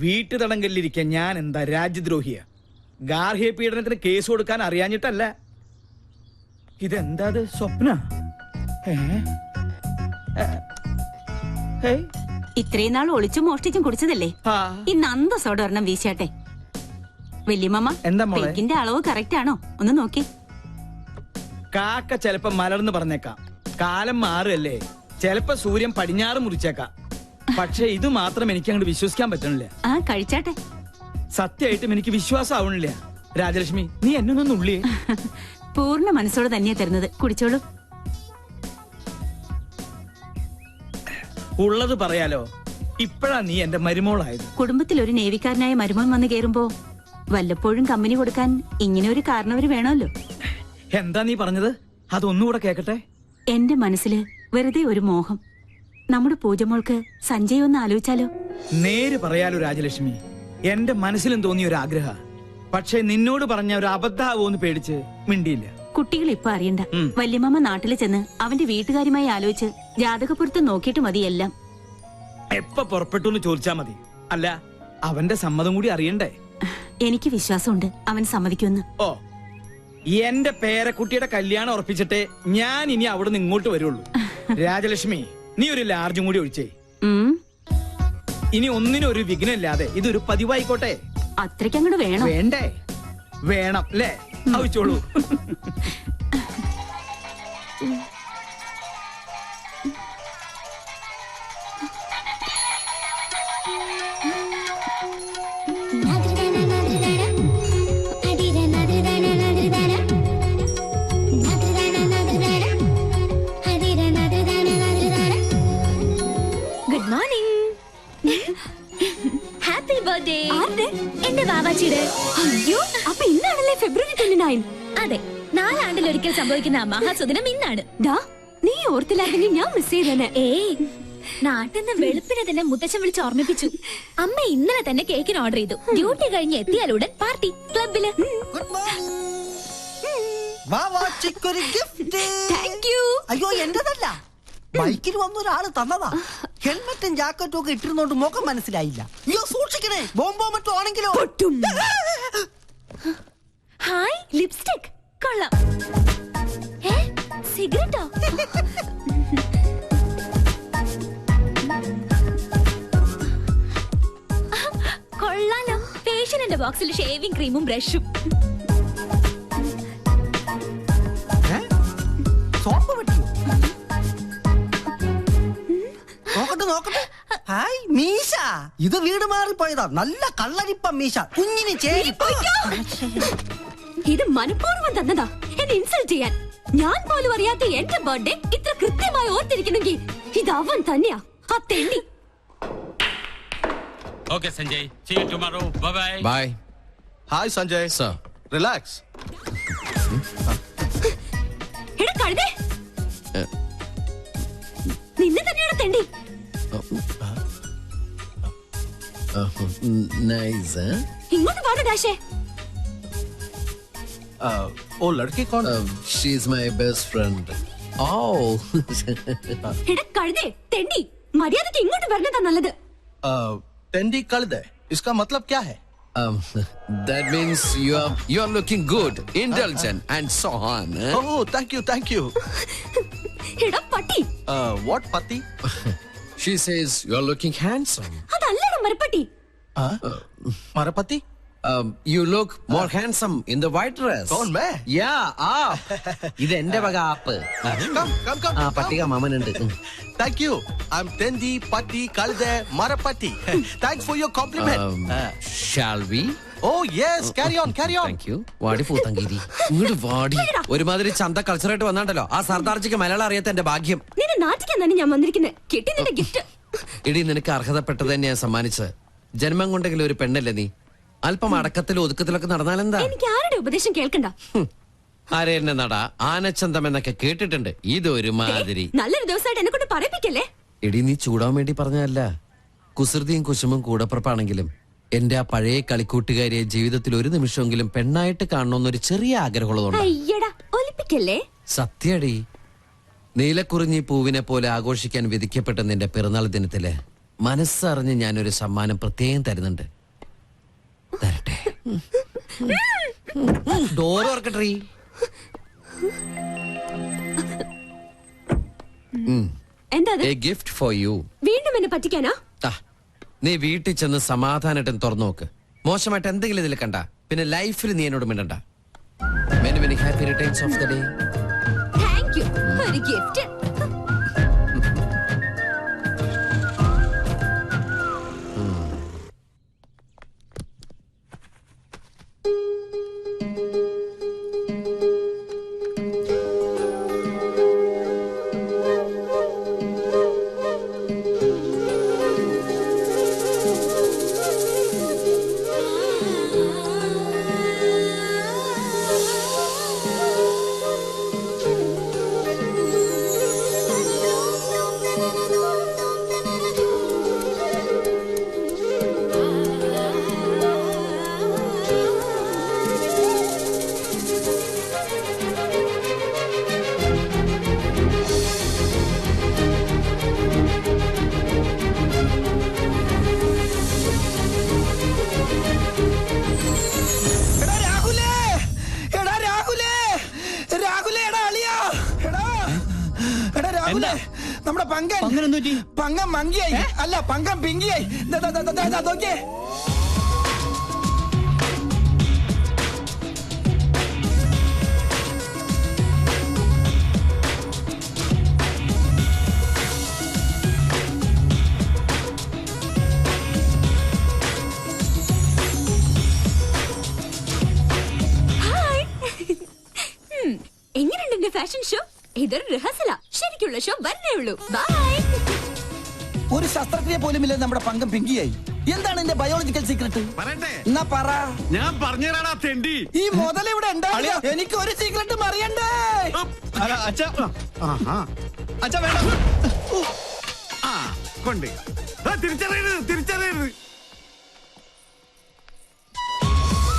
വീട്ടുതടങ്കലിരിക്കാൻ ഞാൻ എന്താ രാജ്യദ്രോഹിയ? ഗാർഹിക പീഡനത്തിന് കേസ് കൊടുക്കാൻ അറിയാഞ്ഞിട്ടല്ല. ഇതെന്താ സ്വപ്ന? ഇത്രയും നാൾ ഒളിച്ചും മോഷ്ടിച്ചും കുടിച്ചതല്ലേ, ഇന്ന് അന്തസ്സോടെ ഒരെണ്ണം വീശാട്ടെ. വല്യമ്മ, പെക്കിന്റെ അളവ് കറക്റ്റ് ആണോ ഒന്ന് നോക്കി. കാക്ക ചെലപ്പോ മലർന്ന് പറഞ്ഞേക്കാം, കാലം മാറുകല്ലേ, ചെലപ്പോ സൂര്യൻ പടിഞ്ഞാറ് മുറിച്ചേക്കാം. പക്ഷെ ഇത് മാത്രം എനിക്ക് അങ്ങോട്ട് വിശ്വസിക്കാൻ പറ്റണില്ല. ആ കഴിച്ചാട്ടെ. സത്യമായിട്ടും എനിക്ക് വിശ്വാസം ആവണില്ല. രാജലക്ഷ്മി, നീ എന്നൊന്നും ഉള്ളിയേ. പൂർണ്ണ മനസ്സോടെ തന്നെയാ തരുന്നത്, കുടിച്ചോളൂ. ഉള്ളത് പറയാലോ, ഇപ്പഴാ നീ എന്റെ മരുമോളായത്. കുടുംബത്തിൽ ഒരു നേവിക്കാരനായ മരുമോൻ വന്ന് കേറുമ്പോ വല്ലപ്പോഴും കമ്പനി കൊടുക്കാൻ ഇങ്ങനെ ഒരു കാരണവര് വേണമല്ലോ. എന്താ നീ പറഞ്ഞത്? അതൊന്നുകൂടെ കേക്കട്ടെ. എന്റെ മനസ്സില് വെറുതെ ഒരു മോഹം. നമ്മുടെ പൂജമോൾക്ക് സഞ്ജയ് ഒന്ന് ആലോചിച്ചാലോ? നേര് പറയാലോ രാജലക്ഷ്മി, എന്റെ മനസ്സിലും തോന്നിയ ഒരു ആഗ്രഹ. പക്ഷെ നിന്നോട് പറഞ്ഞ ഒരു അബദ്ധാവോന്ന് പേടിച്ച് മിണ്ടിയില്ല. കുട്ടികൾ ഇപ്പൊ അറിയണ്ട. വല്യമ്മ നാട്ടില് ചെന്ന് അവന്റെ വീട്ടുകാരുമായി ആലോചിച്ച് ജാതകപ്പുറത്ത് നോക്കിയിട്ട് മതി എല്ലാം. എപ്പ പുറപ്പെട്ടു എന്ന് ചോദിച്ചാ മതി. അല്ല, അവന്റെ സമ്മതം കൂടി അറിയണ്ടേ? എനിക്ക് വിശ്വാസമുണ്ട് അവൻ സമ്മതിക്കുമെന്ന്. ഓ, എന്റെ പേരക്കുട്ടിയുടെ കല്യാണം ഉറപ്പിച്ചിട്ടേ ഞാൻ ഇനി അവിടെ നിന്ന് ഇങ്ങോട്ട് വരുള്ളൂ. രാജലക്ഷ്മി, നീ ഒരു ലാർജും കൂടി ഒഴിച്ചേ. ഇനി ഒന്നിനും ഒരു വിഘ്നമില്ലാതെ ഇതൊരു പതിവായിക്കോട്ടെ. അത്രയ്ക്കങ്ങോട്ട് വേണം. വേണ്ടേ? വേണം അല്ലേ? ആവശ്യമുള്ളൂ. Good morning. Happy birthday. എന്റെ ബാബാജിയുടെ. അയ്യോ, അപ്പൊ ഇന്നാണല്ലേ ഫെബ്രുവരി 29? അതെ, 4 ആണ്ടിലൊരിക്കൽ സംഭവിക്കുന്ന ആ മഹാസുദിനം ഇന്നാണ്. നീ ഓർത്തില്ലാണെങ്കിൽ ഞാൻ മിസ് ചെയ്തേനെ. ഏയ്, നാട്ടിൽ നിന്ന് വെളുപ്പിനെ തന്നെ മുത്തച്ഛൻ വിളിച്ച് ഓർമ്മിപ്പിച്ചു. അമ്മ ഇന്നലെ തന്നെ കേക്കിന് ഓർഡർ ചെയ്തു. ഡ്യൂട്ടി കഴിഞ്ഞ് എത്തിയാലുടൻ പാർട്ടി ക്ലബില്. അയ്യോ, എന്റേതല്ല, ബൈക്കിൽ വന്ന ഒരാള് തന്നതാ. ഹെൽമെറ്റും ജാക്കറ്റും ഒക്കെ ഇട്ടിരുന്നോണ്ട് മുഖം മനസ്സിലായില്ല. അയ്യോ, സൂക്ഷിക്കണേ, ബോംബോ മറ്റോ ആണെങ്കിലോ. ഹായ്, ലിപ്സ്റ്റിക് കൊള്ളാം. സിഗരറ്റോ? കൊള്ളാലോ. ഫേഷ്യലിന്റെ ബോക്സിൽ ഷേവിംഗ് ക്രീമും ബ്രഷും. സോപ്പ് പറ്റിയോ? നോക്കട്ടെ നോക്കട്ടെ. ഹായ്, മീശ. ഇത് വീട് മാറിപ്പോയതാ. നല്ല കള്ളരിപ്പ മീശ, കുഞ്ഞിന് ചേരി. ഇത് മനഃപൂർവ്വം തന്നതാ, എന്നെ ഇൻസൾട്ട് ചെയ്യാൻ. ഞാൻ പോലും അറിയാത്ത എന്റെ ബർത്ത്ഡേ ഇത്ര കൃത്യമായി ഓർത്തിരിക്കണമെങ്കിൽ ഇത് അവൻ തന്നെയാ, ആ തെണ്ടി. Okay, Sanjay. See you tomorrow. Bye-bye. Bye. Hi, Sanjay. Sir. Relax. എടാ കഴുതേ, നിന്നെ തന്നെയാണ് തെണ്ടി. Nice, huh? ഇങ്ങോട്ട് പാട് ഡാഷേ. वो लड़की कौन? She is my best friend. എടാ കഴുതേ തെണ്ടി, മര്യാദക്ക് ഇങ്ങോട്ട് വരുന്നതാ നല്ലത്. टेंडी कल दे, इसका मतलब क्या है? That means you are looking good, indulgent and so on. Oh, thank you. എടാ പട്ടി. What पति? She says you are looking handsome. അതല്ലടാ മരപ്പട്ടി. मारा पति? You look more handsome in the white dress. कौन मैं? Yeah, ഇത് എന്റെ വക ആപ്പ്. Come. പട്ടിക മാമനുണ്ട്. Thank you. I'm Tendi Patti Kalde Marapatti. Thanks for your compliment. Shall we? Oh yes, carry on. Thank you. വാടി പൂത്തങ്കീരി. ഇങ്ങോട്ട് വാടി. ഒരുമാതിരി ചന്ത കൾച്ചറായിട്ട് വന്നാണ്ടല്ലോ. ആ സർദാർജിക്ക് മലയാളം അറിയാത്ത എന്റെ ഭാഗ്യം. നിന്നെ നാട്ടിക്കാൻ തന്നെ ഞാൻ വന്നിരിക്കുന്നത്. കിട്ടി നിന്റെ ഗിഫ്റ്റ്. ഇടി നിനക്ക് അർഹതപ്പെട്ടത് തന്നെ ഞാൻ സമ്മാനിച്ചത്. ജന്മം കൊണ്ടെങ്കിലും ഒരു പെണ്ണല്ലേ നീ? അല്പം അടക്കത്തിലും ഒതുക്കത്തിലൊക്കെ നടന്നാലെന്താ? എനിക്ക് ആരുടെ ഉപദേശം കേൾക്കണ്ട. ആരെന്നെ നട ആനച്ചന്തം എന്നൊക്കെ കേട്ടിട്ടുണ്ട്. ഇതൊരു മാതിരി. നല്ലൊരു ദിവസമായിട്ട് എന്നെ കൊണ്ട് പറയിപ്പിക്കല്ലേ. എടി നീ ചൂടാൻ വേണ്ടി പറഞ്ഞതല്ല. കുസൃതിയും കുശുമും കൂടപ്പുറപ്പാണെങ്കിലും എന്റെ ആ പഴയ കളിക്കൂട്ടുകാരിയെ ജീവിതത്തിൽ ഒരു നിമിഷമെങ്കിലും പെണ്ണായിട്ട് കാണണമെന്നൊരു ചെറിയ ആഗ്രഹമുള്ളതുകൊണ്ട്. അയ്യടാ ഒലിപ്പിക്കല്ലേ. സത്യടി, നീലക്കുറിഞ്ഞി പൂവിനെ പോലെ ആഘോഷിക്കാൻ വിധിക്കപ്പെട്ട നിന്റെ പിറന്നാൾ ദിനത്തില് മനസ്സറിഞ്ഞ് ഞാനൊരു സമ്മാനം പ്രത്യേകം തരുന്നുണ്ട്. തരട്ടെ. ഡോർ ഓർക്കട്ടെ. എന്താ A gift for you. വീണ്ടും എന്നെ പറ്റിക്കാനാ? നീ വീട്ടിൽ ചെന്ന് സമാധാനമായിട്ട് തുറന്നു നോക്ക്. മോശമായിട്ട് എന്തെങ്കിലും ഇതിൽ കണ്ട പിന്നെ ലൈഫിൽ നീ എന്നോട് മിണ്ടണ്ട. Many many happy returns of the day. Thank you. ഒരു ഗിഫ്റ്റ്. നമ്മുടെ പങ്കം മങ്കിയായി അല്ല പങ്കം പിങ്കിയായി. നോക്കിയേ. എങ്ങനെയുണ്ട് എന്റെ ഫാഷൻ ഷോ? ഇതൊരു റിഹേഴ്സല. ശരിക്കുള്ള ഷോ വരണേ ഉള്ളൂ. ബൈ. ഒരു ശസ്ത്രക്രിയ പോലുമില്ല നമ്മുടെ പങ്കം പിങ്കിയായി. എന്താണ് എന്റെ ബയോളജിക്കൽ സീക്രട്ട്? എന്നാ പറ. ഞാൻ പറഞ്ഞുതരാടാ തെണ്ടി. ഈ മുതൽ ഇവിടെ ഉണ്ടാവില്ല. എനിക്ക് ഒരു സീക്രട്ടും അറിയണ്ടേ. കൊണ്ട് തിരിച്ചറിയരുത്.